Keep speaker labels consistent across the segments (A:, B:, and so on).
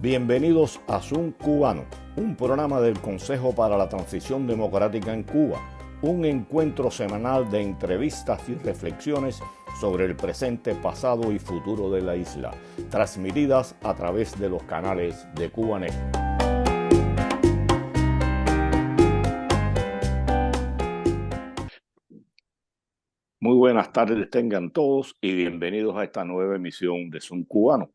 A: Bienvenidos a Zoom Cubano, un programa del Consejo para la Transición Democrática en Cuba, un encuentro semanal de entrevistas y reflexiones sobre el presente, pasado y futuro de la isla, transmitidas a través de los canales de Cubanet. Muy buenas tardes tengan todos y bienvenidos a esta nueva emisión de Zoom Cubano.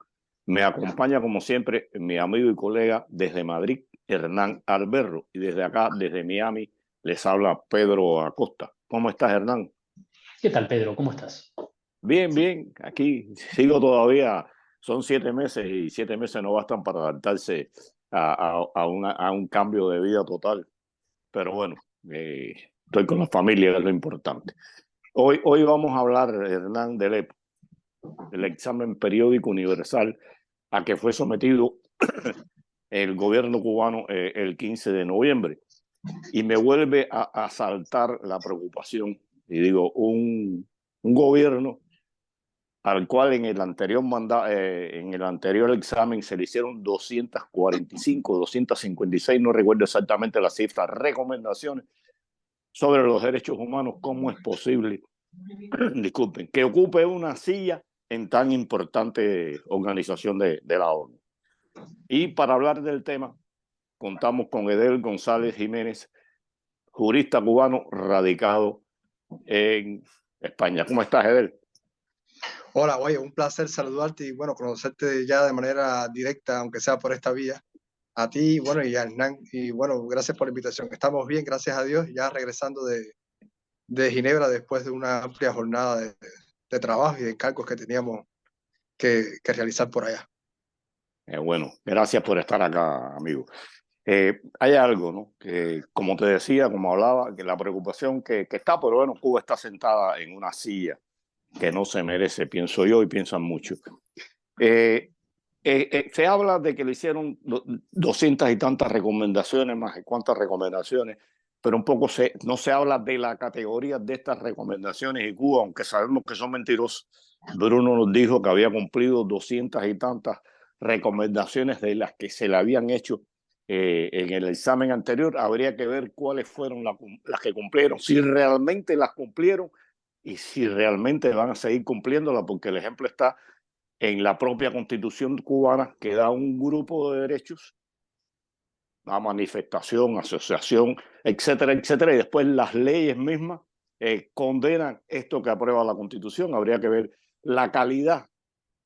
A: Me acompaña como siempre mi amigo y colega desde Madrid, Hernán Alberro, y desde acá, desde Miami, les habla Pedro Acosta. ¿Cómo estás, Hernán?
B: ¿Qué tal, Pedro? ¿Cómo estás?
A: Bien, bien. Aquí sigo todavía. Son 7 meses y 7 meses no bastan para adaptarse a un cambio de vida total. Pero bueno, estoy con la familia, que es lo importante. Hoy vamos a hablar, Hernán, del examen periódico universal a que fue sometido el gobierno cubano el 15 de noviembre. Y me vuelve a saltar la preocupación. Y digo, un gobierno al cual en el anterior examen se le hicieron 245, 256, no recuerdo exactamente la cifra, recomendaciones sobre los derechos humanos. ¿Cómo es posible, disculpen, que ocupe una silla en tan importante organización de la ONU? Y para hablar del tema, contamos con Edel González Jiménez, jurista cubano radicado en España. ¿Cómo estás, Edel?
C: Hola, oye, un placer saludarte y bueno, conocerte ya de manera directa, aunque sea por esta vía. A ti, bueno, y a Hernán, y bueno, gracias por la invitación. Estamos bien, gracias a Dios, ya regresando de Ginebra después de una amplia jornada de trabajo y de encargos que teníamos que realizar por allá.
A: Bueno, gracias por estar acá, amigo. Hay algo, ¿no? Que, como te decía, como hablaba, que la preocupación que está, pero bueno, Cuba está sentada en una silla que no se merece, pienso yo y piensan muchos. Se habla de que le hicieron 200 y tantas recomendaciones, más de cuántas recomendaciones, pero un poco no se habla de la categoría de estas recomendaciones, y Cuba, aunque sabemos que son mentirosos, Bruno nos dijo que había cumplido 200 y tantas recomendaciones de las que se le habían hecho en el examen anterior. Habría que ver cuáles fueron las que cumplieron, si realmente las cumplieron y si realmente van a seguir cumpliéndolas, porque el ejemplo está en la propia Constitución cubana, que da un grupo de derechos a manifestación, asociación, etcétera, etcétera, y después las leyes mismas condenan esto que aprueba la Constitución. Habría que ver la calidad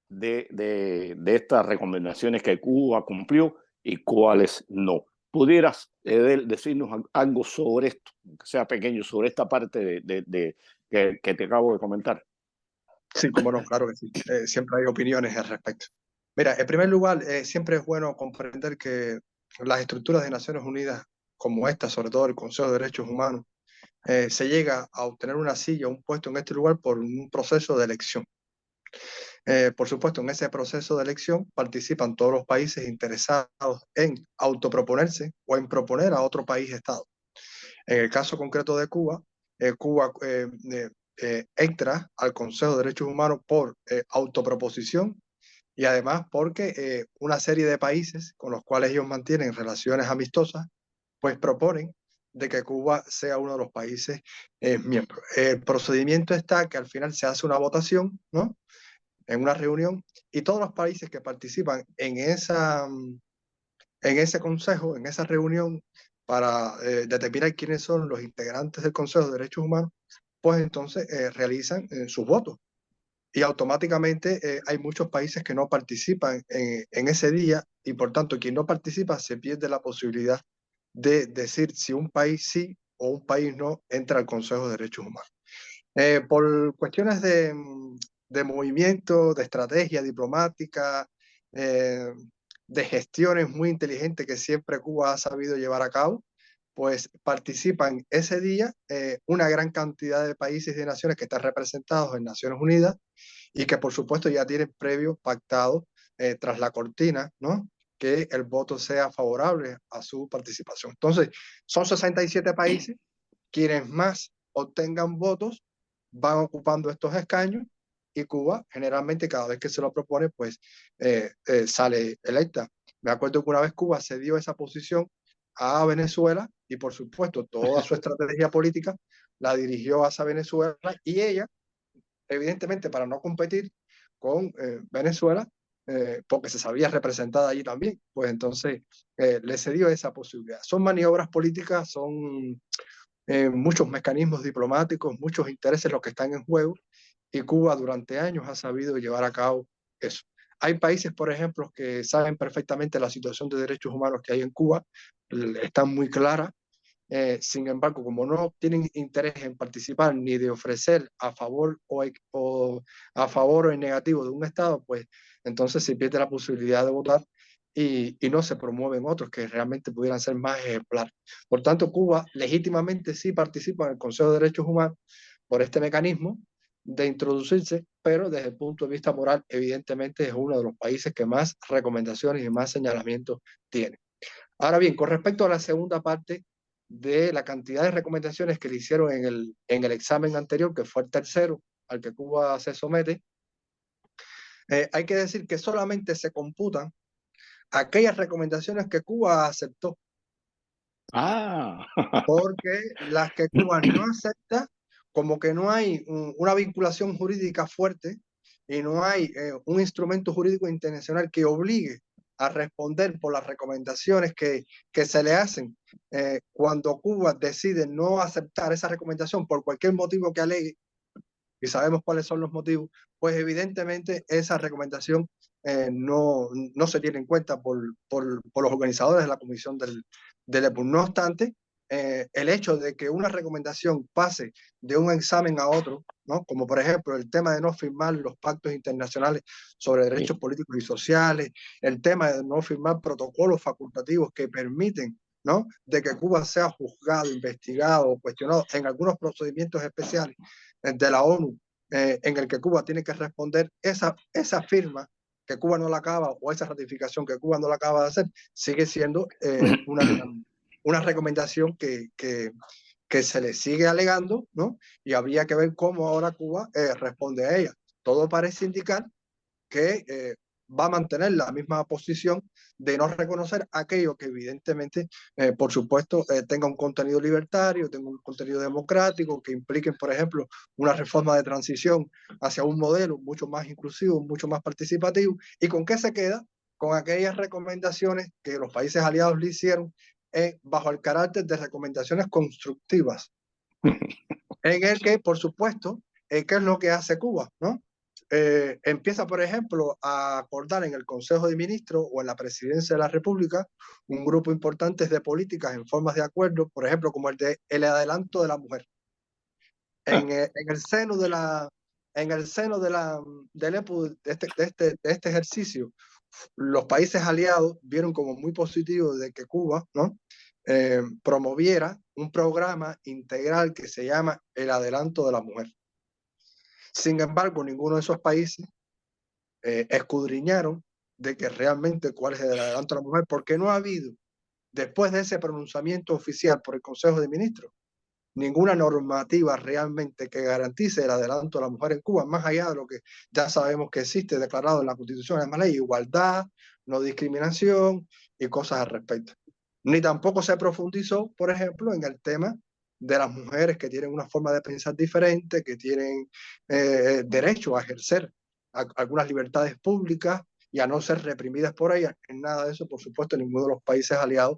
A: de estas recomendaciones que Cuba cumplió y cuáles no. ¿Pudieras, Edel, decirnos algo sobre esto, que sea pequeño, sobre esta parte que te acabo de comentar?
C: Sí, cómo no, claro que sí. Siempre hay opiniones al respecto. Mira, en primer lugar, siempre es bueno comprender que las estructuras de Naciones Unidas, como esta, sobre todo el Consejo de Derechos Humanos, se llega a obtener una silla, un puesto en este lugar por un proceso de elección. Por supuesto, en ese proceso de elección participan todos los países interesados en autoproponerse o en proponer a otro país Estado. En el caso concreto de Cuba, Cuba entra al Consejo de Derechos Humanos por autoproposición y además porque una serie de países con los cuales ellos mantienen relaciones amistosas, pues proponen de que Cuba sea uno de los países miembros. El procedimiento está que al final se hace una votación, ¿no? En una reunión, y todos los países que participan en ese consejo, en esa reunión, para determinar quiénes son los integrantes del Consejo de Derechos Humanos, pues entonces realizan sus votos. Y automáticamente hay muchos países que no participan en ese día, y por tanto quien no participa se pierde la posibilidad de decir si un país sí o un país no entra al Consejo de Derechos Humanos. Por cuestiones de movimiento, de estrategia diplomática, de gestiones muy inteligentes que siempre Cuba ha sabido llevar a cabo, pues participan ese día una gran cantidad de países y de naciones que están representados en Naciones Unidas y que por supuesto ya tienen previo pactado tras la cortina, ¿no? Que el voto sea favorable a su participación. Entonces, son 67 países quienes más obtengan votos van ocupando estos escaños, y Cuba generalmente cada vez que se lo propone pues sale electa. Me acuerdo que una vez Cuba cedió esa posición a Venezuela y por supuesto toda su estrategia política la dirigió hacia Venezuela y ella, evidentemente para no competir con Venezuela, porque se sabía representada allí también, pues entonces le cedió esa posibilidad. Son maniobras políticas, son muchos mecanismos diplomáticos, muchos intereses los que están en juego y Cuba durante años ha sabido llevar a cabo eso. Hay países, por ejemplo, que saben perfectamente la situación de derechos humanos que hay en Cuba, están muy claras. Sin embargo, como no tienen interés en participar ni de ofrecer a favor a favor o en negativo de un Estado, pues entonces se pierde la posibilidad de votar y no se promueven otros que realmente pudieran ser más ejemplares. Por tanto, Cuba legítimamente sí participa en el Consejo de Derechos Humanos por este mecanismo de introducirse, pero desde el punto de vista moral, evidentemente es uno de los países que más recomendaciones y más señalamientos tiene. Ahora bien, con respecto a la segunda parte de la cantidad de recomendaciones que le hicieron en el examen anterior, que fue el tercero al que Cuba se somete, hay que decir que solamente se computan aquellas recomendaciones que Cuba aceptó,
A: Ah,
C: porque las que Cuba no acepta, como que no hay una vinculación jurídica fuerte y no hay un instrumento jurídico internacional que obligue a responder por las recomendaciones que se le hacen cuando Cuba decide no aceptar esa recomendación por cualquier motivo que alegue, y sabemos cuáles son los motivos, pues evidentemente esa recomendación no se tiene en cuenta por los organizadores de la comisión del EPU. No obstante, el hecho de que una recomendación pase de un examen a otro, ¿no? Como por ejemplo el tema de no firmar los pactos internacionales sobre derechos políticos y sociales, el tema de no firmar protocolos facultativos que permiten, ¿no?, de que Cuba sea juzgado, investigado o cuestionado en algunos procedimientos especiales de la ONU, en el que Cuba tiene que responder, esa firma que Cuba no la acaba, o esa ratificación que Cuba no la acaba de hacer, sigue siendo una recomendación que se le sigue alegando, ¿no? Y habría que ver cómo ahora Cuba responde a ella. Todo parece indicar que va a mantener la misma posición de no reconocer aquello que evidentemente, por supuesto, tenga un contenido libertario, tenga un contenido democrático, que impliquen, por ejemplo, una reforma de transición hacia un modelo mucho más inclusivo, mucho más participativo. ¿Y con qué se queda? Con aquellas recomendaciones que los países aliados le hicieron bajo el carácter de recomendaciones constructivas, en el que, por supuesto, ¿qué es lo que hace Cuba, no? Empieza, por ejemplo, a acordar en el Consejo de Ministros o en la Presidencia de la República un grupo importante de políticas en formas de acuerdo, por ejemplo, como el adelanto de la mujer. En el seno de del EPU, de este ejercicio, los países aliados vieron como muy positivo de que Cuba, ¿no?, promoviera un programa integral que se llama el adelanto de la mujer. Sin embargo, ninguno de esos países escudriñaron de que realmente cuál es el adelanto de la mujer, porque no ha habido, después de ese pronunciamiento oficial por el Consejo de Ministros, ninguna normativa realmente que garantice el adelanto de la mujer en Cuba, más allá de lo que ya sabemos que existe declarado en la Constitución, en la ley, igualdad, no discriminación y cosas al respecto. Ni tampoco se profundizó, por ejemplo, en el tema de las mujeres que tienen una forma de pensar diferente, que tienen derecho a ejercer algunas libertades públicas y a no ser reprimidas por ellas. En nada de eso, por supuesto, ninguno de los países aliados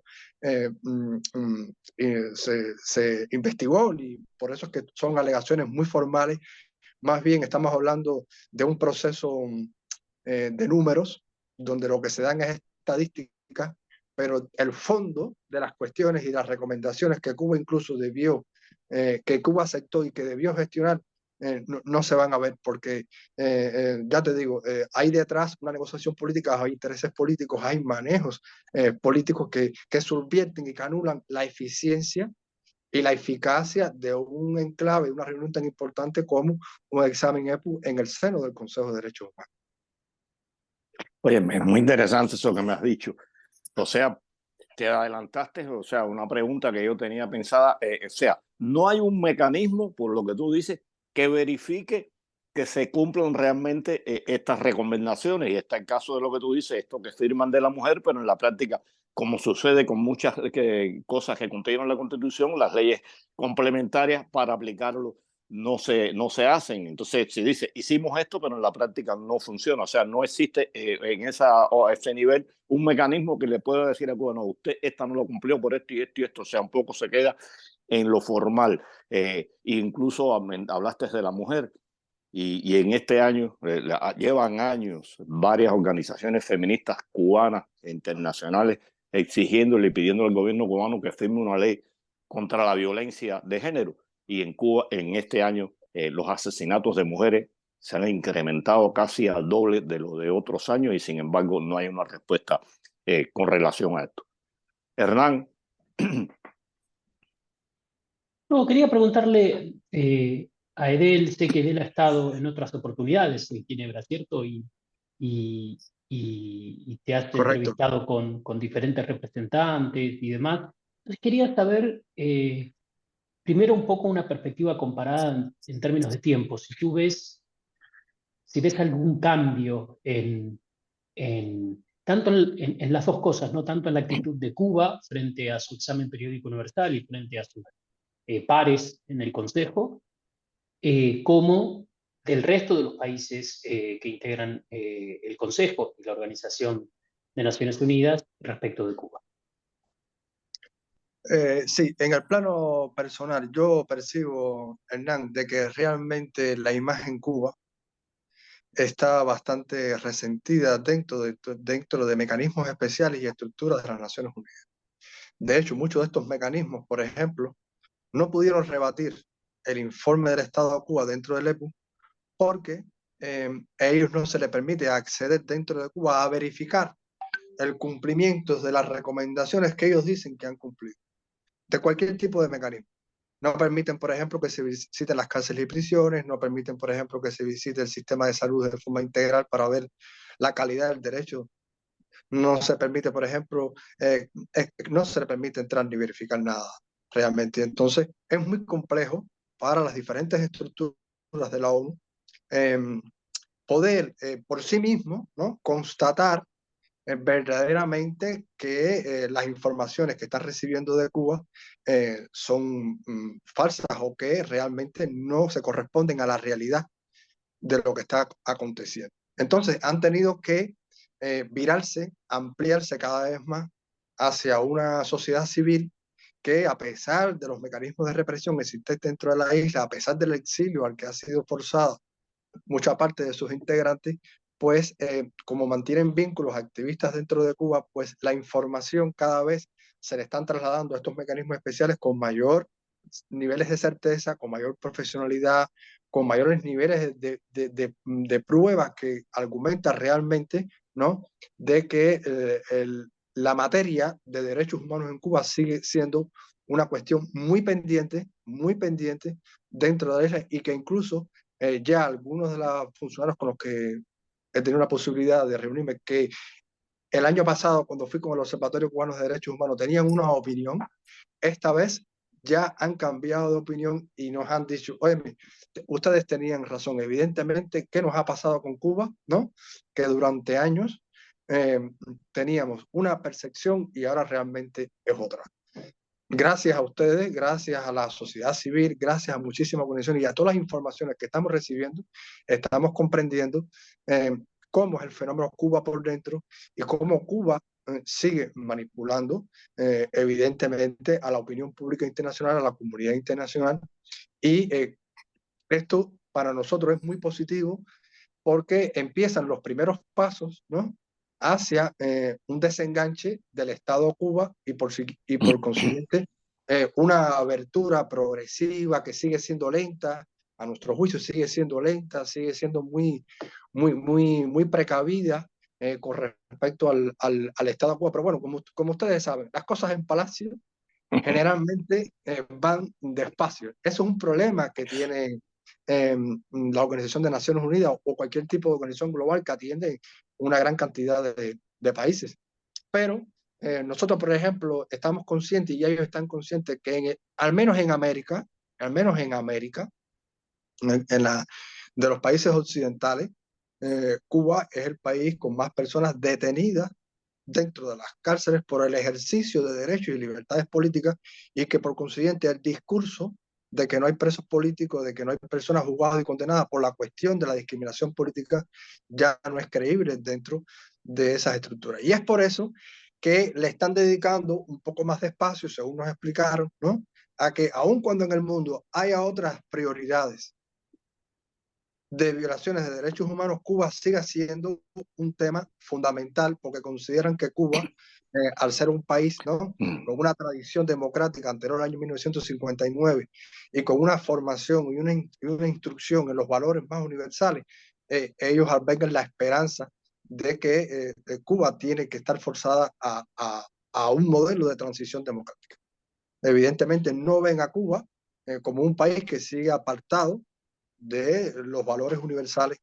C: se investigó, y por eso es que son alegaciones muy formales. Más bien estamos hablando de un proceso de números, donde lo que se dan es estadística, pero el fondo de las cuestiones y las recomendaciones que Cuba incluso que Cuba aceptó y que debió gestionar, no se van a ver, porque ya te digo, hay detrás una negociación política, hay intereses políticos, hay manejos políticos que subvierten y que anulan la eficiencia y la eficacia de un enclave, una reunión tan importante como un examen EPU en el seno del Consejo de Derechos Humanos.
A: oye, es muy interesante eso que me has dicho. O sea, te adelantaste, o sea, una pregunta que yo tenía pensada, o sea, no hay un mecanismo, por lo que tú dices, que verifique que se cumplan realmente estas recomendaciones. Y está el caso de lo que tú dices, esto que firman de la mujer, pero en la práctica, como sucede con muchas cosas que contienen la Constitución, las leyes complementarias para aplicarlo no se hacen. Entonces, si dice, hicimos esto, pero en la práctica no funciona. O sea, no existe en ese nivel un mecanismo que le pueda decir a bueno, usted esta no lo cumplió por esto y esto y esto. O sea, un poco se queda en lo formal. Incluso hablaste de la mujer. Y en este año, llevan años varias organizaciones feministas cubanas e internacionales exigiéndole y pidiendo al gobierno cubano que firme una ley contra la violencia de género. Y en Cuba, en este año, los asesinatos de mujeres se han incrementado casi al doble de lo de otros años y sin embargo no hay una respuesta con relación a esto. Hernán.
B: No, quería preguntarle a Edel, sé que Edel ha estado en otras oportunidades en Ginebra, ¿cierto? Y, y te has
C: Correcto.
B: entrevistado con diferentes representantes y demás. Entonces quería saber, primero un poco una perspectiva comparada en términos de tiempo. Si ves algún cambio tanto en las dos cosas, ¿no? Tanto en la actitud de Cuba frente a su examen periódico universal y frente a sus pares en el Consejo, como del resto de los países que integran el Consejo y la Organización de Naciones Unidas respecto de Cuba.
C: Sí, en el plano personal, yo percibo, Hernán, de que realmente la imagen Cuba está bastante resentida dentro de mecanismos especiales y estructuras de las Naciones Unidas. De hecho, muchos de estos mecanismos, por ejemplo, no pudieron rebatir el informe del Estado de Cuba dentro del EPU porque a ellos no se les permite acceder dentro de Cuba a verificar el cumplimiento de las recomendaciones que ellos dicen que han cumplido, de cualquier tipo de mecanismo. No permiten, por ejemplo, que se visiten las cárceles y prisiones, no permiten, por ejemplo, que se visite el sistema de salud de forma integral para ver la calidad del derecho. No se permite, por ejemplo, no se le permite entrar ni verificar nada realmente. Entonces, es muy complejo para las diferentes estructuras de la ONU eh, poder por sí mismo, ¿no?, constatar verdaderamente que las informaciones que están recibiendo de Cuba son falsas o que realmente no se corresponden a la realidad de lo que está aconteciendo. Entonces han tenido que virarse, ampliarse cada vez más hacia una sociedad civil que, a pesar de los mecanismos de represión existentes dentro de la isla, a pesar del exilio al que ha sido forzada mucha parte de sus integrantes, pues como mantienen vínculos activistas dentro de Cuba, pues la información cada vez se le están trasladando a estos mecanismos especiales con mayor niveles de certeza, con mayor profesionalidad, con mayores niveles de pruebas que argumentan realmente, ¿no?, de que la materia de derechos humanos en Cuba sigue siendo una cuestión muy pendiente dentro de ella y que incluso ya algunos de los funcionarios con los que he tenido la posibilidad de reunirme, que el año pasado, cuando fui con el Observatorio Cubano de Derechos Humanos, tenían una opinión, esta vez ya han cambiado de opinión y nos han dicho, oye, ustedes tenían razón, evidentemente, ¿qué nos ha pasado con Cuba? ¿No? Que durante años eh, teníamos una percepción y ahora realmente es otra. Gracias a ustedes, gracias a la sociedad civil, gracias a muchísimas organizaciones y a todas las informaciones que estamos recibiendo, estamos comprendiendo cómo es el fenómeno Cuba por dentro y cómo Cuba sigue manipulando evidentemente a la opinión pública internacional, a la comunidad internacional. Y esto para nosotros es muy positivo porque empiezan los primeros pasos, ¿no?, hacia un desenganche del Estado de Cuba y por consiguiente una abertura progresiva que sigue siendo lenta, a nuestro juicio sigue siendo lenta, sigue siendo muy precavida con respecto al Estado de Cuba. Pero bueno, como ustedes saben, las cosas en Palacio generalmente van despacio. Eso es un problema que tiene la Organización de Naciones Unidas o cualquier tipo de organización global que atiende una gran cantidad de países. Pero nosotros, por ejemplo, estamos conscientes y ellos están conscientes que al menos en América, en de los países occidentales, Cuba es el país con más personas detenidas dentro de las cárceles por el ejercicio de derechos y libertades políticas, y que por consiguiente el discurso de que no hay presos políticos, de que no hay personas juzgadas y condenadas por la cuestión de la discriminación política, ya no es creíble dentro de esas estructuras. Y es por eso que le están dedicando un poco más de espacio, según nos explicaron, ¿no?, a que aun cuando en el mundo haya otras prioridades de violaciones de derechos humanos, Cuba siga siendo un tema fundamental, porque consideran que Cuba, al ser un país, ¿no?, con una tradición democrática anterior al año 1959 y con una formación y una instrucción en los valores más universales, ellos albergan la esperanza de que Cuba tiene que estar forzada a un modelo de transición democrática. Evidentemente no ven a Cuba como un país que sigue apartado de los valores universales,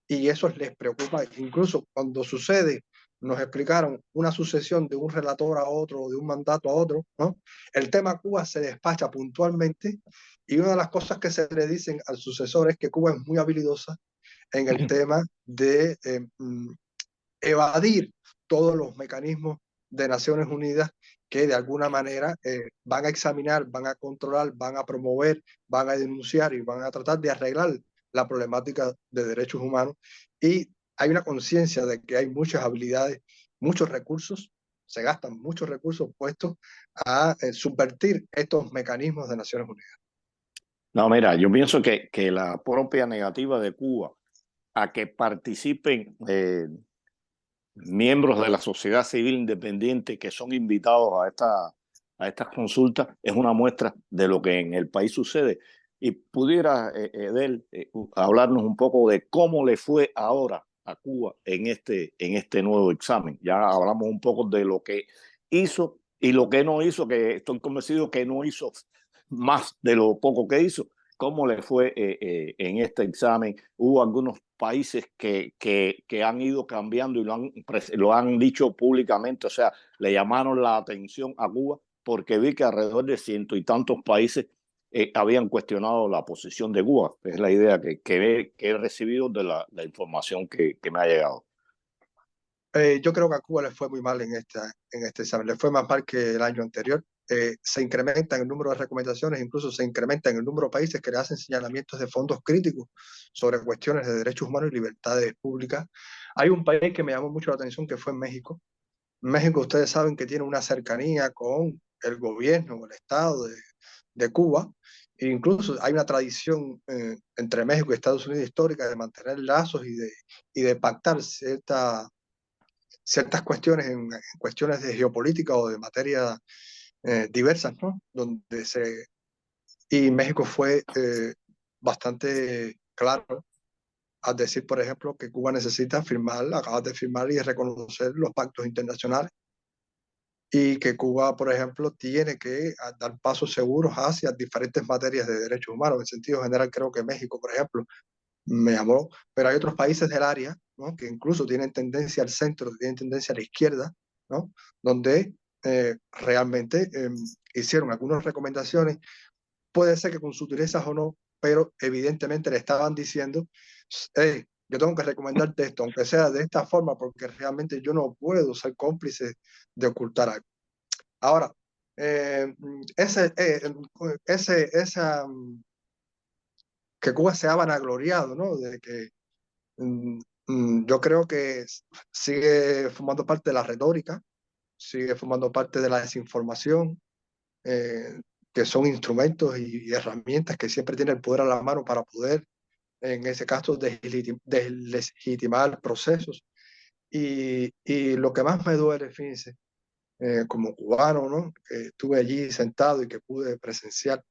C: y eso les preocupa. Incluso cuando sucede, nos explicaron, una sucesión de un relator a otro, de un mandato a otro, ¿no?, el tema Cuba se despacha puntualmente, y una de las cosas que se le dicen al sucesor es que Cuba es muy habilidosa en el tema de evadir todos los mecanismos de Naciones Unidas, que de alguna manera van a examinar, van a controlar, van a promover, van a denunciar y van a tratar de arreglar la problemática de derechos humanos. Y hay una conciencia de que hay muchas habilidades, muchos recursos, se gastan muchos recursos puestos a subvertir estos mecanismos de Naciones Unidas.
A: No, mira, yo pienso que la propia negativa de Cuba a que participen miembros de la sociedad civil independiente que son invitados a estas consultas es una muestra de lo que en el país sucede. Y pudiera, Edel, hablarnos un poco de cómo le fue ahora a Cuba en este nuevo examen. Ya hablamos un poco de lo que hizo y lo que no hizo, que estoy convencido que no hizo más de lo poco que hizo. ¿Cómo le fue en este examen? Hubo algunos países que han ido cambiando y lo han dicho públicamente, o sea, le llamaron la atención a Cuba, porque vi que alrededor de ciento y tantos países habían cuestionado la posición de Cuba. Es la idea que he recibido de la información que me ha llegado.
C: Yo creo que a Cuba le fue muy mal en este examen, le fue más mal que el año anterior. Se incrementa en el número de recomendaciones, incluso se incrementa en el número de países que le hacen señalamientos de fondos críticos sobre cuestiones de derechos humanos y libertades públicas. Hay un país que me llamó mucho la atención, que fue México. México, ustedes saben que tiene una cercanía con el gobierno o el Estado de Cuba. E incluso hay una tradición entre México y Estados Unidos histórica de mantener lazos y de pactar ciertas cuestiones en cuestiones de geopolítica o de materia diversas, ¿no? Y México fue bastante claro al decir, por ejemplo, que Cuba necesita firmar, acaba de firmar y reconocer los pactos internacionales, y que Cuba, por ejemplo, tiene que dar pasos seguros hacia diferentes materias de derechos humanos. En sentido general, creo que México, por ejemplo, me llamó, pero hay otros países del área, ¿no?, que incluso tienen tendencia al centro, tienen tendencia a la izquierda, ¿no?, donde realmente hicieron algunas recomendaciones, puede ser que con sutilezas o no, pero evidentemente le estaban diciendo, hey, yo tengo que recomendarte esto, aunque sea de esta forma, porque realmente yo no puedo ser cómplice de ocultar algo. Ahora, esa que Cuba se ha vanagloriado, ¿no?, de que yo creo que sigue formando parte de la retórica, sigue formando parte de la desinformación, que son instrumentos y herramientas que siempre tiene el poder a la mano para poder, en ese caso, deslegitimar procesos. Y lo que más me duele, fíjense, como cubano, ¿no?, que estuve allí sentado y que pude presenciar,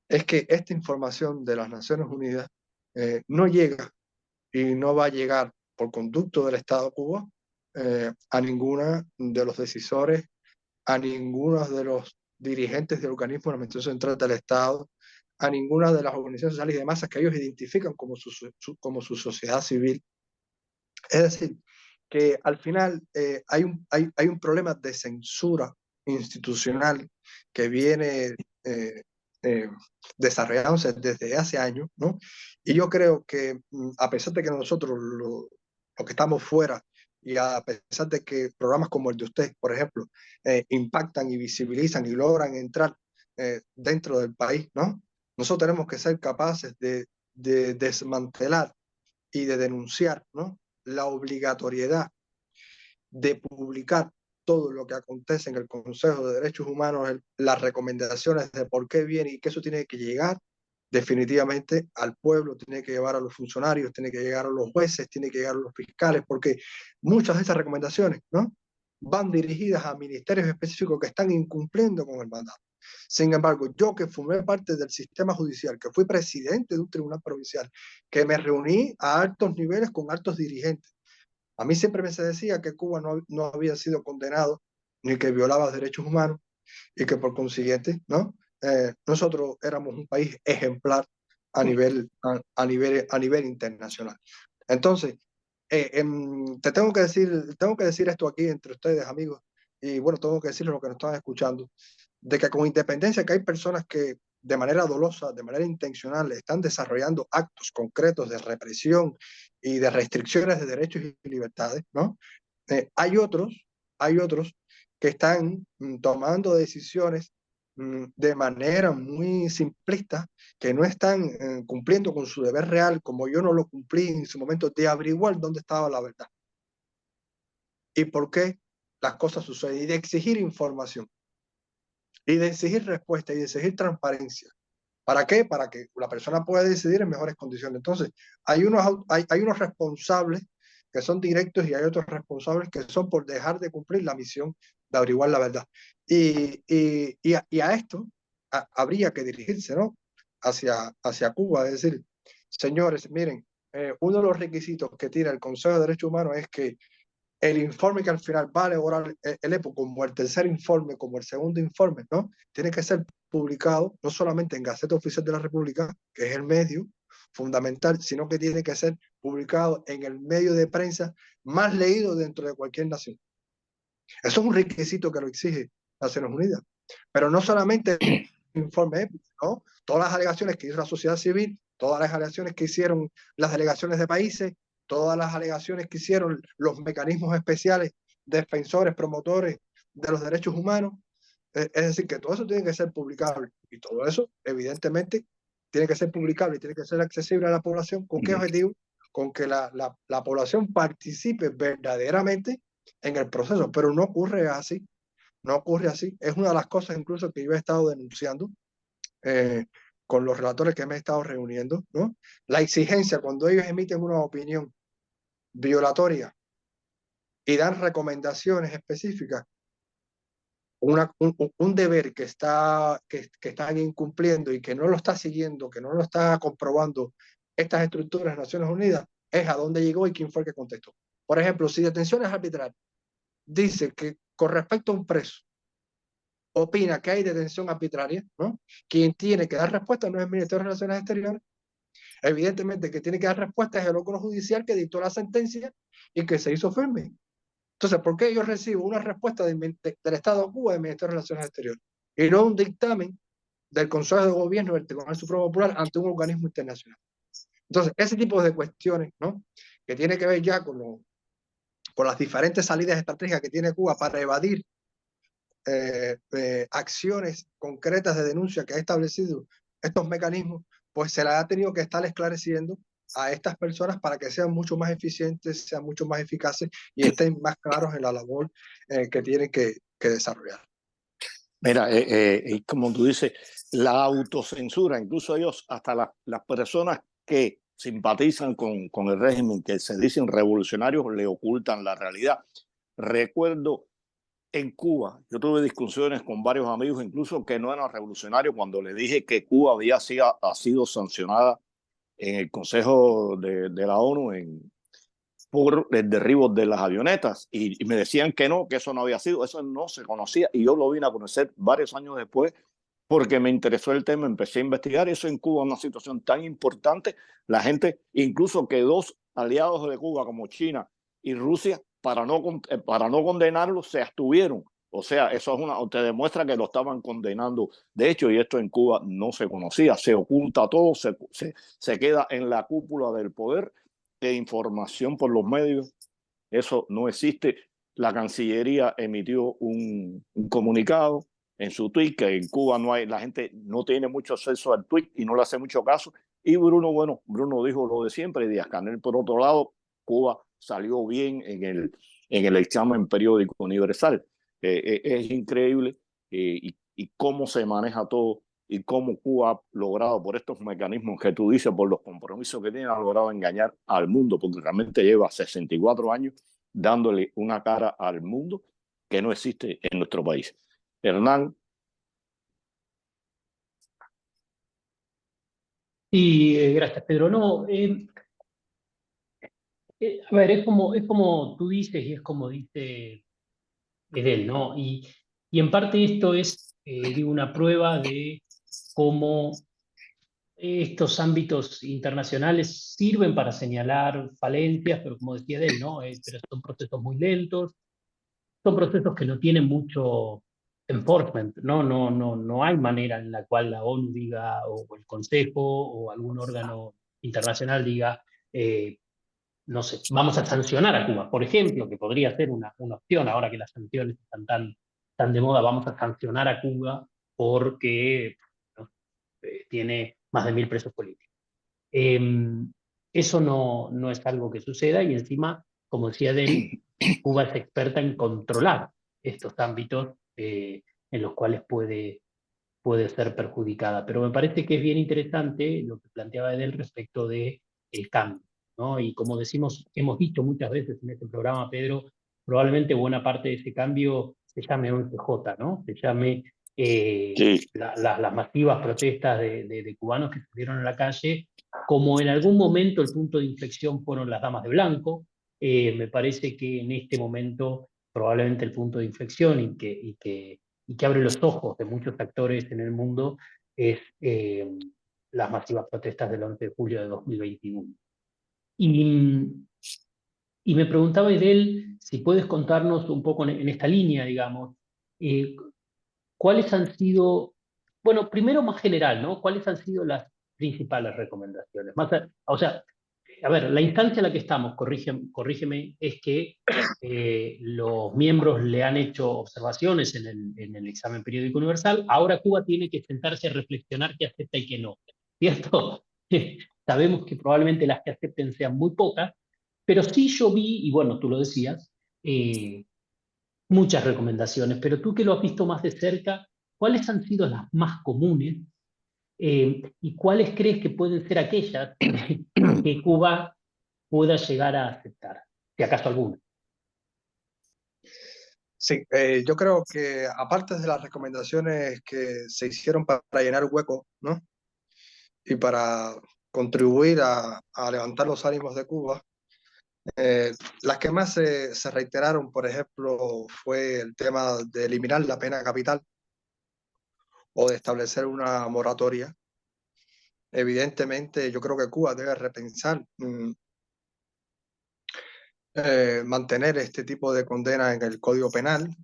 C: es que esta información de las Naciones Unidas no llega y no va a llegar por conducto del Estado de Cuba a ninguna de los decisores, a ninguno de los dirigentes del organismo de la Administración Central del Estado, a ninguna de las organizaciones sociales y de masas que ellos identifican como su sociedad civil. Es decir, que al final hay un problema de censura institucional que viene desarrollándose desde hace años, ¿no? Y yo creo que a pesar de que nosotros, los que estamos fuera, y a pesar de que programas como el de usted, por ejemplo, impactan y visibilizan y logran entrar dentro del país, ¿no? Nosotros tenemos que ser capaces de desmantelar y de denunciar, ¿no?, la obligatoriedad de publicar todo lo que acontece en el Consejo de Derechos Humanos, las recomendaciones de por qué viene y que eso tiene que llegar definitivamente al pueblo, tiene que llevar a los funcionarios, tiene que llegar a los jueces, tiene que llegar a los fiscales, porque muchas de esas recomendaciones, ¿no?, van dirigidas a ministerios específicos que están incumpliendo con el mandato. Sin embargo, yo que formé parte del sistema judicial, que fui presidente de un tribunal provincial, que me reuní a altos niveles con altos dirigentes, a mí siempre me se decía que Cuba no había sido condenado ni que violaba derechos humanos y que por consiguiente, ¿no?, nosotros éramos un país ejemplar a nivel internacional. Entonces, tengo que decir esto aquí entre ustedes, amigos, y bueno, tengo que decirles lo que nos están escuchando, de que con independencia que hay personas que de manera dolosa, de manera intencional, están desarrollando actos concretos de represión y de restricciones de derechos y libertades, ¿no? Hay otros que están tomando decisiones de manera muy simplista, que no están cumpliendo con su deber real, como yo no lo cumplí en su momento, de averiguar dónde estaba la verdad y por qué las cosas suceden, y de exigir información, y de exigir respuesta, y de exigir transparencia. ¿Para qué? Para que la persona pueda decidir en mejores condiciones. Entonces, hay unos responsables que son directos y hay otros responsables que son por dejar de cumplir la misión de averiguar la verdad. Y a esto habría que dirigirse, ¿no?, hacia Cuba. Es decir, señores, miren, uno de los requisitos que tiene el Consejo de Derechos Humanos es que el informe que al final va a elaborar el EPO, como el tercer informe, como el segundo informe, ¿no?, tiene que ser publicado no solamente en Gaceta Oficial de la República, que es el medio fundamental, sino que tiene que ser publicado en el medio de prensa más leído dentro de cualquier nación. Eso es un requisito que lo exige Naciones Unidas. Pero no solamente el informe EPO, ¿no?, todas las alegaciones que hizo la sociedad civil, todas las alegaciones que hicieron las delegaciones de países, todas las alegaciones que hicieron los mecanismos especiales, defensores, promotores de los derechos humanos. Es decir, que todo eso tiene que ser publicable, y todo eso, evidentemente, tiene que ser publicable y tiene que ser accesible a la población. ¿Con qué objetivo? Con que la población participe verdaderamente en el proceso, pero no ocurre así. No ocurre así. Es una de las cosas incluso que yo he estado denunciando con los relatores que me he estado reuniendo, ¿no? La exigencia cuando ellos emiten una opinión violatoria y dan recomendaciones específicas, un deber que están incumpliendo y que no lo está siguiendo, que no lo está comprobando estas estructuras de Naciones Unidas, es a dónde llegó y quién fue el que contestó. Por ejemplo, si detenciones arbitrarias dice que con respecto a un preso opina que hay detención arbitraria, ¿no?, quien tiene que dar respuesta no es el Ministerio de Relaciones Exteriores. Evidentemente que tiene que dar respuesta es el órgano judicial que dictó la sentencia y que se hizo firme. Entonces, ¿por qué yo recibo una respuesta del Estado de Cuba, del Ministerio de Relaciones Exteriores, y no un dictamen del Consejo de Gobierno del Tribunal Supremo Popular ante un organismo internacional? Entonces, ese tipo de cuestiones, ¿no?, que tiene que ver ya con las diferentes salidas estratégicas que tiene Cuba para evadir acciones concretas de denuncia que ha establecido estos mecanismos, pues se las ha tenido que estar esclareciendo a estas personas para que sean mucho más eficientes, sean mucho más eficaces y estén más claros en la labor que tienen que desarrollar.
A: Mira, como tú dices, la autocensura, incluso ellos, hasta las personas que simpatizan con el régimen, que se dicen revolucionarios, le ocultan la realidad. Recuerdo en Cuba, yo tuve discusiones con varios amigos, incluso que no eran revolucionarios, cuando le dije que Cuba ha sido sancionada en el Consejo de la ONU por el derribo de las avionetas, y me decían que no, que eso no había sido, eso no se conocía, y yo lo vine a conocer varios años después porque me interesó el tema, empecé a investigar. Eso en Cuba, una situación tan importante, la gente, incluso que dos aliados de Cuba como China y Rusia, para no condenarlo, se abstuvieron O sea, eso es te demuestra que lo estaban condenando. De hecho, y esto en Cuba no se conocía, se oculta todo, se queda en la cúpula del poder de información por los medios. Eso no existe. La Cancillería emitió un comunicado en su tweet que en Cuba no hay, la gente no tiene mucho acceso al tweet y no le hace mucho caso. Y Bruno dijo lo de siempre, y Díaz-Canel, por otro lado, Cuba salió bien en el examen periódico universal. Es increíble y cómo se maneja todo y cómo Cuba ha logrado, por estos mecanismos que tú dices, por los compromisos que tiene, ha logrado engañar al mundo, porque realmente lleva 64 años dándole una cara al mundo que no existe en nuestro país. Hernán.
B: Y gracias, Pedro. No, a ver, es como tú dices y es como dice Edel, ¿no? Y en parte esto es, digo, una prueba de cómo estos ámbitos internacionales sirven para señalar falencias, pero como decía Edel, ¿no? Pero son procesos muy lentos, son procesos que no tienen mucho enforcement, ¿no? No hay manera en la cual la ONU diga, o el Consejo, o algún órgano internacional diga, no sé, vamos a sancionar a Cuba, por ejemplo, que podría ser una opción ahora que las sanciones están tan de moda, vamos a sancionar a Cuba porque ¿no? Tiene más de 1000 presos políticos. Eso no es algo que suceda y encima, como decía Del, Cuba es experta en controlar estos ámbitos en los cuales puede ser perjudicada. Pero me parece que es bien interesante lo que planteaba Edel respecto de el cambio, ¿no? Y como hemos dicho muchas veces en este programa, Pedro, probablemente buena parte de ese cambio se llame 11J, ¿no? Se llame
A: Sí.
B: las masivas protestas de cubanos que salieron a la calle, como en algún momento el punto de inflexión fueron las damas de blanco. Me parece que en este momento probablemente el punto de inflexión y que abre los ojos de muchos actores en el mundo es las masivas protestas del 11 de julio de 2021. Y, y me preguntaba Edel si puedes contarnos un poco en esta línea, digamos, eh, cuáles han sido, bueno, primero más general, ¿no? ¿Cuáles han sido las principales recomendaciones? O sea, a ver, la instancia en la que estamos, corrígeme, es que los miembros le han hecho observaciones en el examen periódico universal. Ahora Cuba tiene que sentarse a reflexionar qué acepta y qué no. ¿Cierto? Sabemos que probablemente las que acepten sean muy pocas, pero sí yo vi, y bueno, tú lo decías, muchas recomendaciones, pero tú que lo has visto más de cerca, ¿cuáles han sido las más comunes y cuáles crees que pueden ser aquellas que Cuba pueda llegar a aceptar, si acaso alguna?
C: Sí, yo creo que aparte de las recomendaciones que se hicieron para llenar hueco, ¿no? Y para contribuir a levantar los ánimos de Cuba, las que más se reiteraron, por ejemplo, fue el tema de eliminar la pena capital o de establecer una moratoria. Evidentemente, yo creo que Cuba debe repensar mantener este tipo de condena en el Código Penal,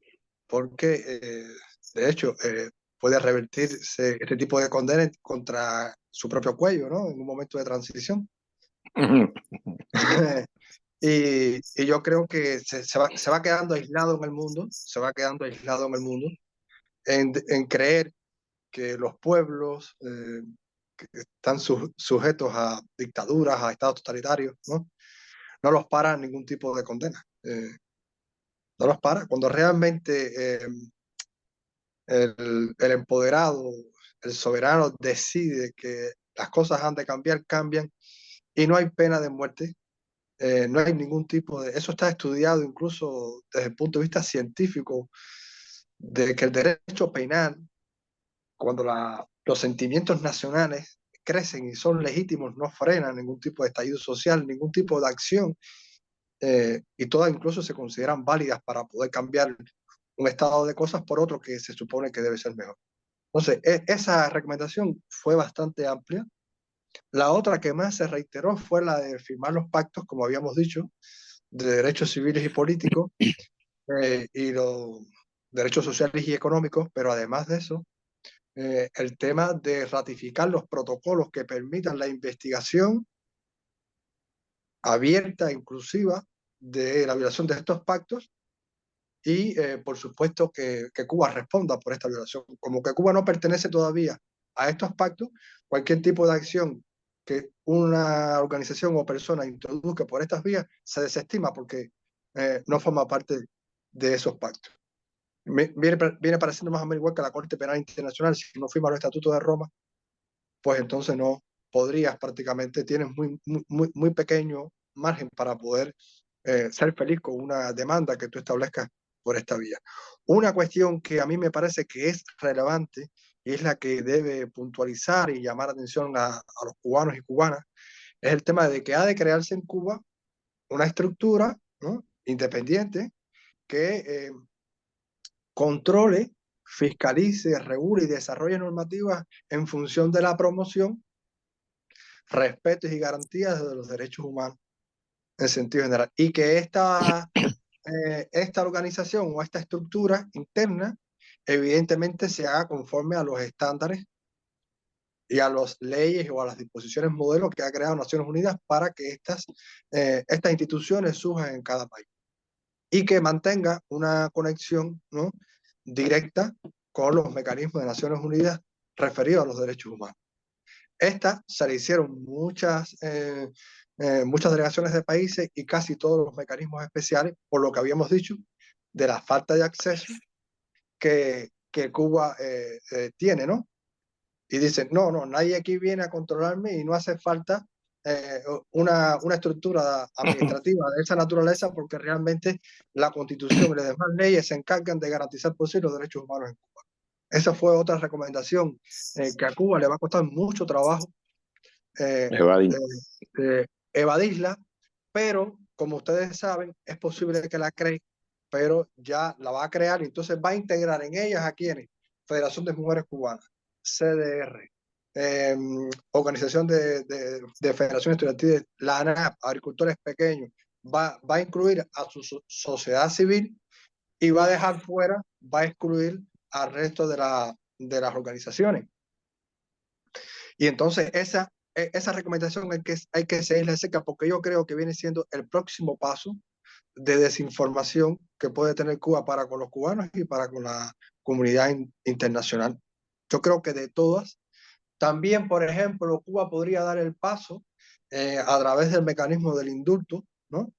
C: porque de hecho puede revertirse este tipo de condena contra su propio cuello, ¿no? En un momento de transición. Y yo creo que se va quedando aislado en el mundo, se va quedando aislado en el mundo, en creer que los pueblos que están sujetos a dictaduras, a estados totalitarios, no los para ningún tipo de condena. No los para. Cuando realmente el empoderado, el soberano decide que las cosas han de cambiar, cambian, y no hay pena de muerte. No hay ningún tipo de... Eso está estudiado incluso desde el punto de vista científico, de que el derecho penal, cuando los sentimientos nacionales crecen y son legítimos, no frenan ningún tipo de estallido social, ningún tipo de acción, y todas incluso se consideran válidas para poder cambiar un estado de cosas por otro que se supone que debe ser mejor. Entonces, esa recomendación fue bastante amplia. La otra que más se reiteró fue la de firmar los pactos, como habíamos dicho, de derechos civiles y políticos, y derechos sociales y económicos, pero además de eso, el tema de ratificar los protocolos que permitan la investigación abierta, inclusiva, de la violación de estos pactos y, por supuesto, que Cuba responda por esta violación. Como que Cuba no pertenece todavía a estos pactos, cualquier tipo de acción que una organización o persona introduzca por estas vías se desestima porque no forma parte de esos pactos. Viene pareciendo más o menos igual que la Corte Penal Internacional. Si no firma los estatutos de Roma, pues entonces no podrías prácticamente, tienes muy pequeño margen para poder ser feliz con una demanda que tú establezcas por esta vía. Una cuestión que a mí me parece que es relevante y es la que debe puntualizar y llamar atención a los cubanos y cubanas, es el tema de que ha de crearse en Cuba una estructura, ¿no?, independiente que controle, fiscalice, regule y desarrolle normativas en función de la promoción, respeto y garantías de los derechos humanos en sentido general. Y que esta organización o esta estructura interna evidentemente se haga conforme a los estándares y a las leyes o a las disposiciones modelos que ha creado Naciones Unidas para que estas instituciones surjan en cada país. Y que mantenga una conexión, ¿no?, directa con los mecanismos de Naciones Unidas referidos a los derechos humanos. Se le hicieron muchas delegaciones de países y casi todos los mecanismos especiales, por lo que habíamos dicho, de la falta de acceso que Cuba tiene, ¿no? Y dicen, no, nadie aquí viene a controlarme y no hace falta una estructura administrativa de esa naturaleza porque realmente la Constitución y las demás leyes se encargan de garantizar por sí los derechos humanos en Cuba. Esa fue otra recomendación que a Cuba le va a costar mucho trabajo evadirla, pero como ustedes saben, es posible que la cree, pero ya la va a crear y entonces va a integrar en ellas a quienes: Federación de Mujeres Cubanas, CDR, Organización de Federaciones Estudiantiles, la ANAP, agricultores pequeños, va a incluir a su sociedad civil y va a dejar fuera, va a excluir al resto de las organizaciones. Y entonces esa recomendación hay que seguirla de cerca porque yo creo que viene siendo el próximo paso de desinformación que puede tener Cuba para con los cubanos y para con la comunidad internacional. Yo creo que de todas, también, por ejemplo, Cuba podría dar el paso a través del mecanismo del indulto, ¿no?,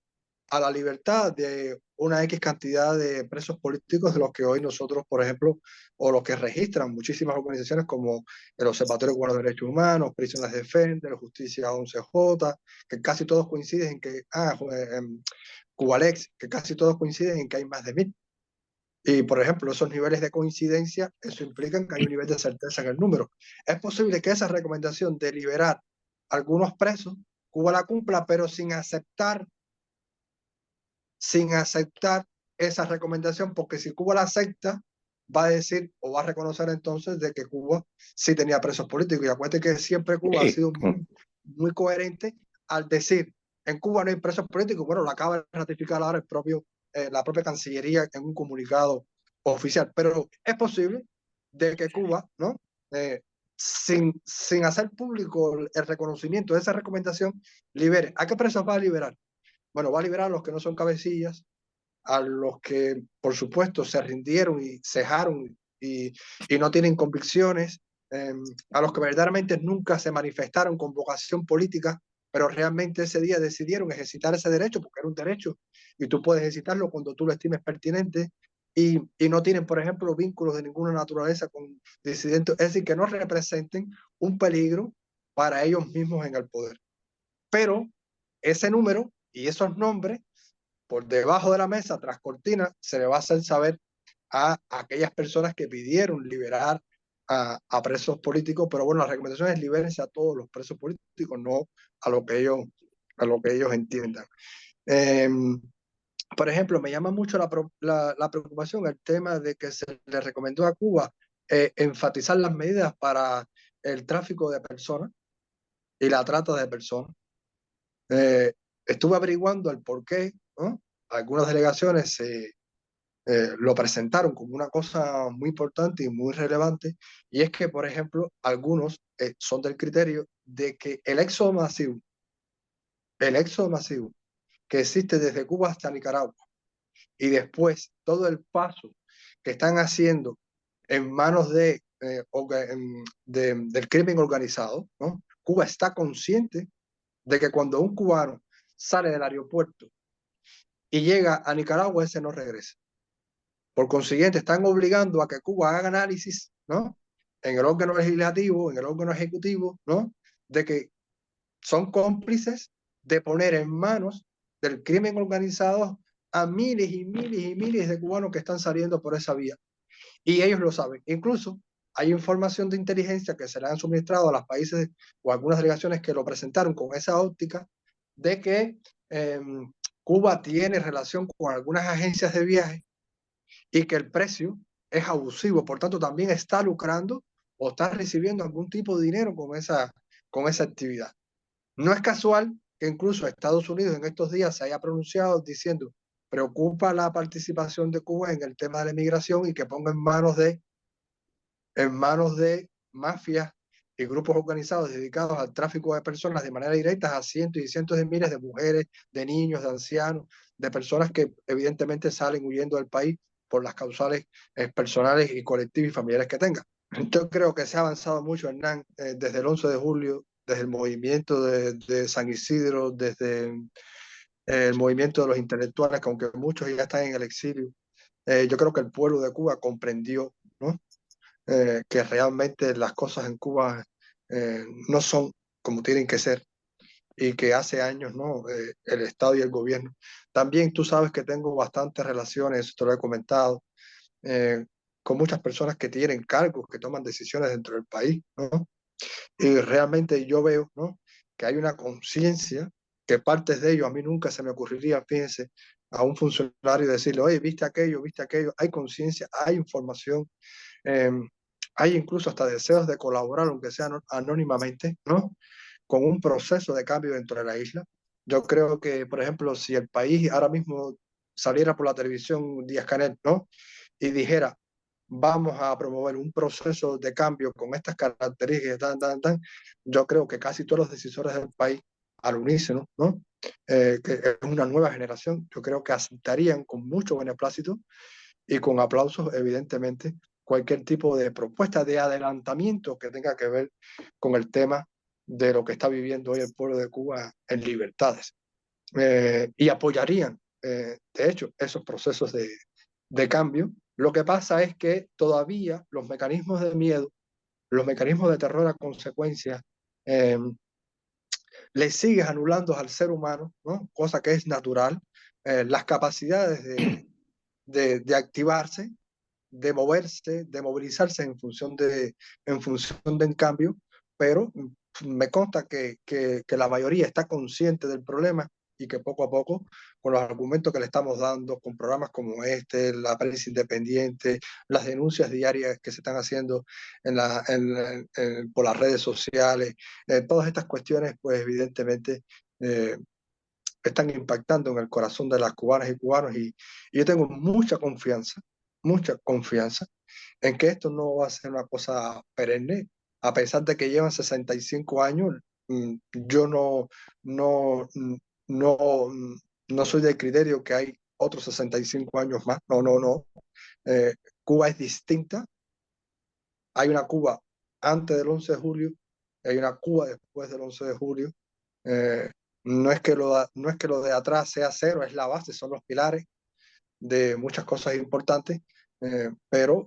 C: a la libertad de una X cantidad de presos políticos de los que hoy nosotros, por ejemplo, o los que registran muchísimas organizaciones como el Observatorio Cubano de Derechos Humanos, Prisoners Defender, Justicia 11J, que casi todos coinciden en que, Cubalex, que casi todos coinciden en que hay más de 1000. Y, por ejemplo, esos niveles de coincidencia, eso implica que hay un nivel de certeza en el número. Es posible que esa recomendación de liberar algunos presos, Cuba la cumpla, pero sin aceptar esa recomendación, porque si Cuba la acepta, va a decir o va a reconocer entonces de que Cuba sí tenía presos políticos. Y acuérdate que siempre Cuba ha sido muy coherente al decir: en Cuba no hay presos políticos. Bueno, lo acaba de ratificar ahora la propia Cancillería en un comunicado oficial. Pero es posible de que Cuba, ¿no?, sin hacer público el reconocimiento de esa recomendación, libere. ¿A qué presos va a liberar? Bueno, va a liberar a los que no son cabecillas, a los que, por supuesto, se rindieron y cejaron y no tienen convicciones, a los que verdaderamente nunca se manifestaron con vocación política, pero realmente ese día decidieron ejercitar ese derecho porque era un derecho y tú puedes ejercitarlo cuando tú lo estimes pertinente y no tienen, por ejemplo, vínculos de ninguna naturaleza con disidentes, es decir, que no representen un peligro para ellos mismos en el poder. Pero ese número y esos nombres, por debajo de la mesa, tras cortina, se le va a hacer saber a aquellas personas que pidieron liberar a presos políticos. Pero bueno, la recomendación es: libérense a todos los presos políticos, no a lo que ellos entiendan. Por ejemplo, me llama mucho la preocupación el tema de que se le recomendó a Cuba enfatizar las medidas para el tráfico de personas y la trata de personas. Estuve averiguando el por qué, ¿no? Algunas delegaciones lo presentaron como una cosa muy importante y muy relevante, y es que, por ejemplo, algunos son del criterio de que el éxodo masivo que existe desde Cuba hasta Nicaragua, y después todo el paso que están haciendo en manos del crimen organizado, ¿no? Cuba está consciente de que cuando un cubano sale del aeropuerto y llega a Nicaragua, ese no regresa. Por consiguiente, están obligando a que Cuba haga análisis, ¿no? En el órgano legislativo, en el órgano ejecutivo, ¿no? De que son cómplices de poner en manos del crimen organizado a miles y miles y miles de cubanos que están saliendo por esa vía. Y ellos lo saben. Incluso hay información de inteligencia que se le han suministrado a los países o a algunas delegaciones que lo presentaron con esa óptica de que Cuba tiene relación con algunas agencias de viaje y que el precio es abusivo, por tanto también está lucrando o está recibiendo algún tipo de dinero con esa actividad. No es casual que incluso Estados Unidos en estos días se haya pronunciado diciendo preocupa la participación de Cuba en el tema de la inmigración y que ponga en manos de mafias y grupos organizados dedicados al tráfico de personas de manera directa a cientos y cientos de miles de mujeres, de niños, de ancianos, de personas que evidentemente salen huyendo del país por las causales personales y colectivas y familiares que tengan. Yo creo que se ha avanzado mucho, Hernán, desde el 11 de julio, desde el movimiento de San Isidro, desde el movimiento de los intelectuales, que aunque muchos ya están en el exilio, yo creo que el pueblo de Cuba comprendió, ¿no? Que realmente las cosas en Cuba no son como tienen que ser y que hace años, ¿no? El Estado y el gobierno. También tú sabes que tengo bastantes relaciones, te lo he comentado, eh, con muchas personas que tienen cargos, que toman decisiones dentro del país, ¿no? Y realmente yo veo, ¿no? Que hay una conciencia que partes de ello, a mí nunca se me ocurriría, fíjense, a un funcionario decirle, oye, viste aquello, hay conciencia, hay información, eh, hay incluso hasta deseos de colaborar, aunque sea anónimamente, ¿no? Con un proceso de cambio dentro de la isla. Yo creo que, por ejemplo, si el país ahora mismo saliera por la televisión Díaz-Canel, ¿no? Y dijera, vamos a promover un proceso de cambio con estas características, yo creo que casi todos los decisores del país, al unísono, ¿no? Que es una nueva generación, yo creo que aceptarían con mucho beneplácito y con aplausos, evidentemente, cualquier tipo de propuesta de adelantamiento que tenga que ver con el tema de lo que está viviendo hoy el pueblo de Cuba en libertades. Y apoyarían, de hecho, esos procesos de cambio. Lo que pasa es que todavía los mecanismos de miedo, los mecanismos de terror a consecuencia, eh, le sigues anulando al ser humano, ¿no? Cosa que es natural, las capacidades de activarse, de moverse, de movilizarse en función de cambio, pero me consta que la mayoría está consciente del problema y que poco a poco, con los argumentos que le estamos dando, con programas como este, la prensa independiente, las denuncias diarias que se están haciendo por las redes sociales, todas estas cuestiones, pues evidentemente están impactando en el corazón de las cubanas y cubanos y yo tengo mucha confianza en que esto no va a ser una cosa perenne. A pesar de que llevan 65 años, yo no, no, no soy del criterio que hay otros 65 años más. No, no, no. Cuba es distinta. Hay una Cuba antes del 11 de julio, hay una Cuba después del 11 de julio. Eh, no es que lo de atrás sea cero, es la base, son los pilares de muchas cosas importantes, pero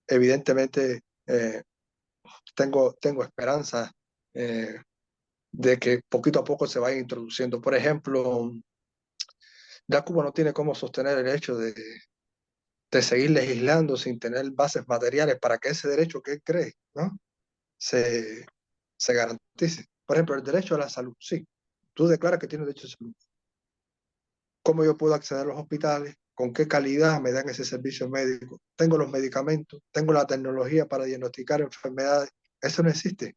C: evidentemente tengo esperanza de que poquito a poco se vaya introduciendo. Por ejemplo, ya Cuba no tiene cómo sostener el hecho de seguir legislando sin tener bases materiales para que ese derecho que él cree, ¿no? se, se garantice. Por ejemplo, el derecho a la salud, sí. Tú declaras que tienes derecho a salud. ¿Cómo yo puedo acceder a los hospitales? ¿Con qué calidad me dan ese servicio médico? ¿Tengo los medicamentos? ¿Tengo la tecnología para diagnosticar enfermedades? Eso no existe.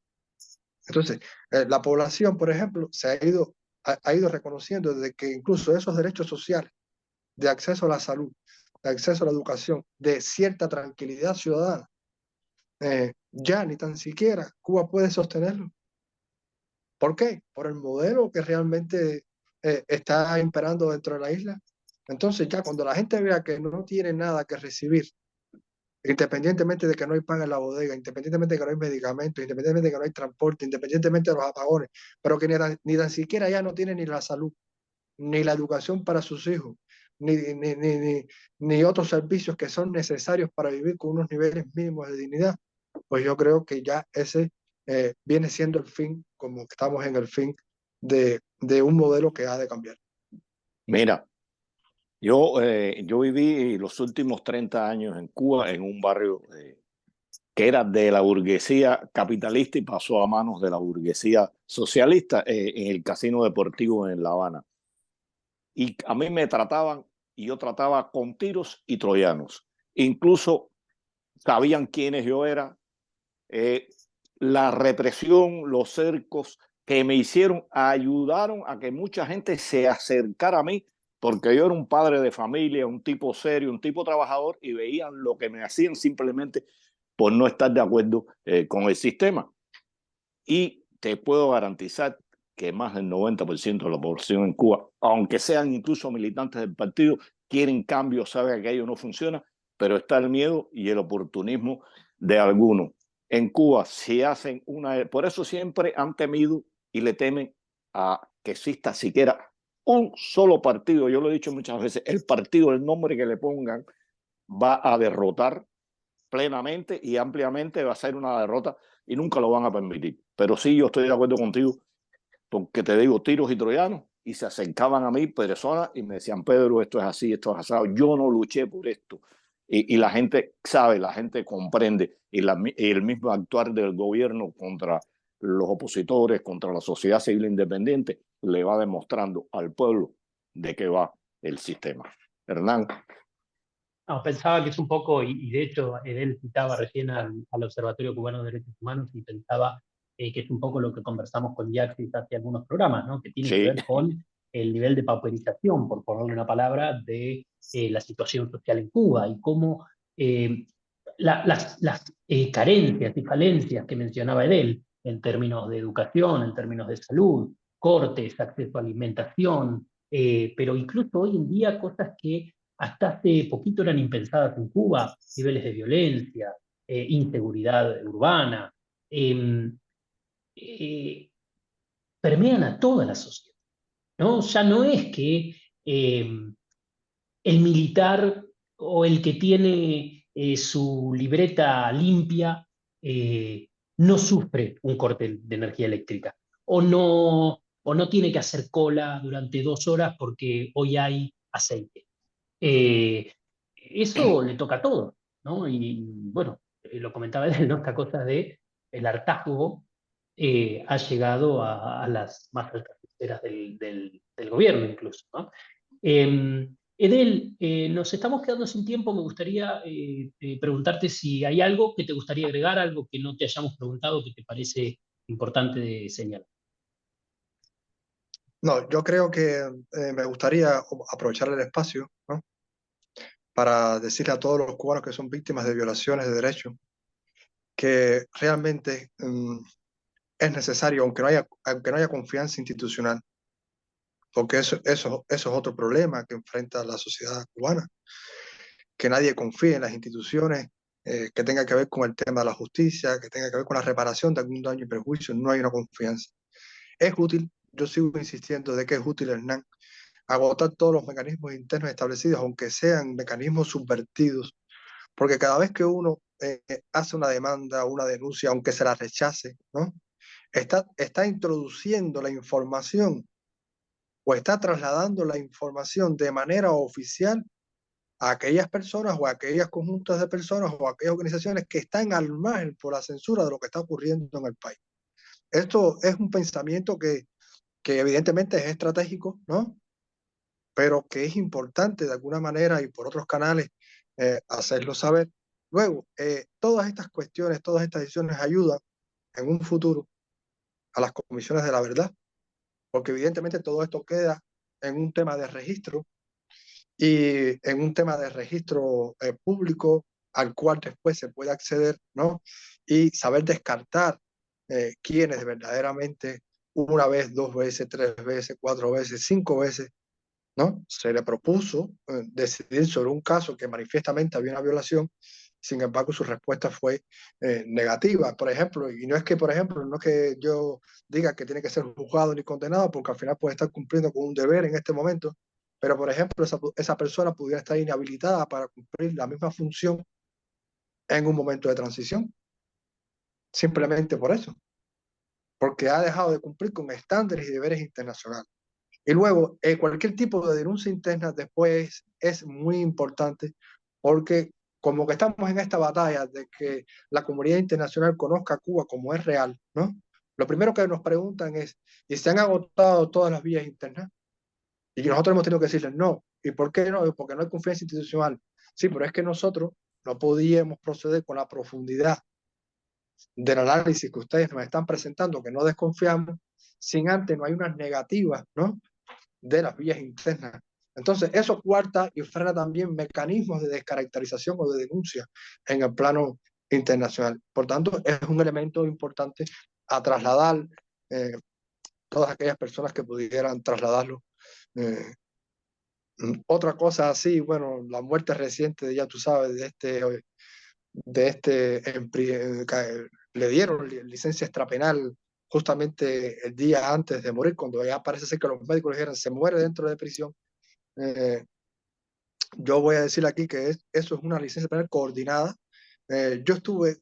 C: Entonces, la población, por ejemplo, ha ido reconociendo de que incluso esos derechos sociales de acceso a la salud, de acceso a la educación, de cierta tranquilidad ciudadana, ya ni tan siquiera Cuba puede sostenerlo. ¿Por qué? Por el modelo que realmente está imperando dentro de la isla. Entonces ya cuando la gente vea que no tiene nada que recibir, independientemente de que no hay pan en la bodega, independientemente de que no hay medicamentos, independientemente de que no hay transporte, independientemente de los apagones, pero que ni tan siquiera ya no tiene ni la salud, ni la educación para sus hijos, ni otros servicios que son necesarios para vivir con unos niveles mínimos de dignidad, pues yo creo que ya ese viene siendo el fin, como estamos en el fin de un modelo que ha de cambiar.
A: Mira, yo viví los últimos 30 años en Cuba en un barrio que era de la burguesía capitalista y pasó a manos de la burguesía socialista en el Casino Deportivo en La Habana. Y a mí me trataban, y yo trataba con tiros y troyanos. Incluso sabían quiénes yo era. La represión, los cercos que me hicieron ayudaron a que mucha gente se acercara a mí, porque yo era un padre de familia, un tipo serio, un tipo trabajador, y veían lo que me hacían simplemente por no estar de acuerdo con el sistema. Y te puedo garantizar que más del 90% de la población en Cuba, aunque sean incluso militantes del partido, quieren cambio, saben que aquello no funciona, pero está el miedo y el oportunismo de algunos. En Cuba, si hacen una... Por eso siempre han temido y le temen a que exista siquiera un solo partido. Yo lo he dicho muchas veces, el partido, el nombre que le pongan, va a derrotar plenamente y ampliamente, va a ser una derrota y nunca lo van a permitir. Pero sí, yo estoy de acuerdo contigo, porque te digo, tiros y troyanos, y se acercaban a mí personas y me decían, Pedro, esto es así, esto es asado, yo no luché por esto. Y la gente sabe, la gente comprende, y el mismo actuar del gobierno contra los opositores, contra la sociedad civil independiente, le va demostrando al pueblo de qué va el sistema. Hernán.
B: No, pensaba que es un poco, y de hecho él citaba recién al Observatorio Cubano de Derechos Humanos y pensaba que es un poco lo que conversamos con Yaxis hace algunos programas, ¿no? Que tiene que
A: Sí,
B: ver con el nivel de pauperización, por ponerle una palabra, de la situación social en Cuba y cómo las carencias y falencias que mencionaba él en términos de educación, en términos de salud, cortes, acceso a alimentación, pero incluso hoy en día cosas que hasta hace poquito eran impensadas en Cuba, niveles de violencia, inseguridad urbana, eh, eh, permean a toda la sociedad, ¿no? Ya no es que el militar o el que tiene su libreta limpia no sufre un corte de energía eléctrica o no tiene que hacer cola durante 2 horas porque hoy hay aceite. Eso le toca a todos, ¿no? Y bueno, lo comentaba él, ¿no? Esta cosa de el hartazgo ha llegado a las más altas esferas del gobierno incluso, ¿no? Edel, nos estamos quedando sin tiempo. Me gustaría preguntarte si hay algo que te gustaría agregar, algo que no te hayamos preguntado que te parece importante de señalar.
C: No, yo creo que me gustaría aprovechar el espacio, ¿no? Para decirle a todos los cubanos que son víctimas de violaciones de derechos que realmente es necesario, aunque no haya confianza institucional, porque eso es otro problema que enfrenta la sociedad cubana, que nadie confíe en las instituciones, que tenga que ver con el tema de la justicia, que tenga que ver con la reparación de algún daño y perjuicio, no hay una confianza. Es útil, yo sigo insistiendo de que es útil, Hernán, agotar todos los mecanismos internos establecidos, aunque sean mecanismos subvertidos, porque cada vez que uno hace una demanda, una denuncia, aunque se la rechace, ¿no? Está introduciendo la información o está trasladando la información de manera oficial a aquellas personas o a aquellas conjuntas de personas o a aquellas organizaciones que están al margen por la censura de lo que está ocurriendo en el país. Esto es un pensamiento que evidentemente es estratégico, ¿no? Pero que es importante de alguna manera y por otros canales hacerlo saber. Luego, todas estas cuestiones, todas estas decisiones ayudan en un futuro a las comisiones de la verdad, porque evidentemente todo esto queda en un tema de registro y en un tema de registro público al cual después se puede acceder, ¿no? Y saber descartar quiénes verdaderamente una vez, 2 veces, 3 veces, 4 veces, 5 veces, ¿no? Se le propuso decidir sobre un caso que manifiestamente había una violación. Sin embargo, su respuesta fue negativa, por ejemplo, y no es que, por ejemplo, no es que yo diga que tiene que ser juzgado ni condenado, porque al final puede estar cumpliendo con un deber en este momento, pero, por ejemplo, esa persona pudiera estar inhabilitada para cumplir la misma función en un momento de transición, simplemente por eso, porque ha dejado de cumplir con estándares y deberes internacionales. Y luego, cualquier tipo de denuncia interna después es muy importante porque como que estamos en esta batalla de que la comunidad internacional conozca a Cuba como es real, ¿no? Lo primero que nos preguntan es, ¿y se han agotado todas las vías internas? Y nosotros hemos tenido que decirles, no. ¿Y por qué no? Porque no hay confianza institucional. Sí, pero es que nosotros no podíamos proceder con la profundidad del análisis que ustedes nos están presentando, que no desconfiamos, sin antes no hay unas negativas, ¿no? De las vías internas. Entonces, eso cuarta y frena también mecanismos de descaracterización o de denuncia en el plano internacional. Por tanto, es un elemento importante a trasladar todas aquellas personas que pudieran trasladarlo. Otra cosa así, bueno, la muerte reciente, ya tú sabes, le dieron licencia extrapenal justamente el día antes de morir, cuando ya parece ser que los médicos le dijeron se muere dentro de prisión. Yo voy a decir aquí que eso es una licencia penal coordinada. Yo estuve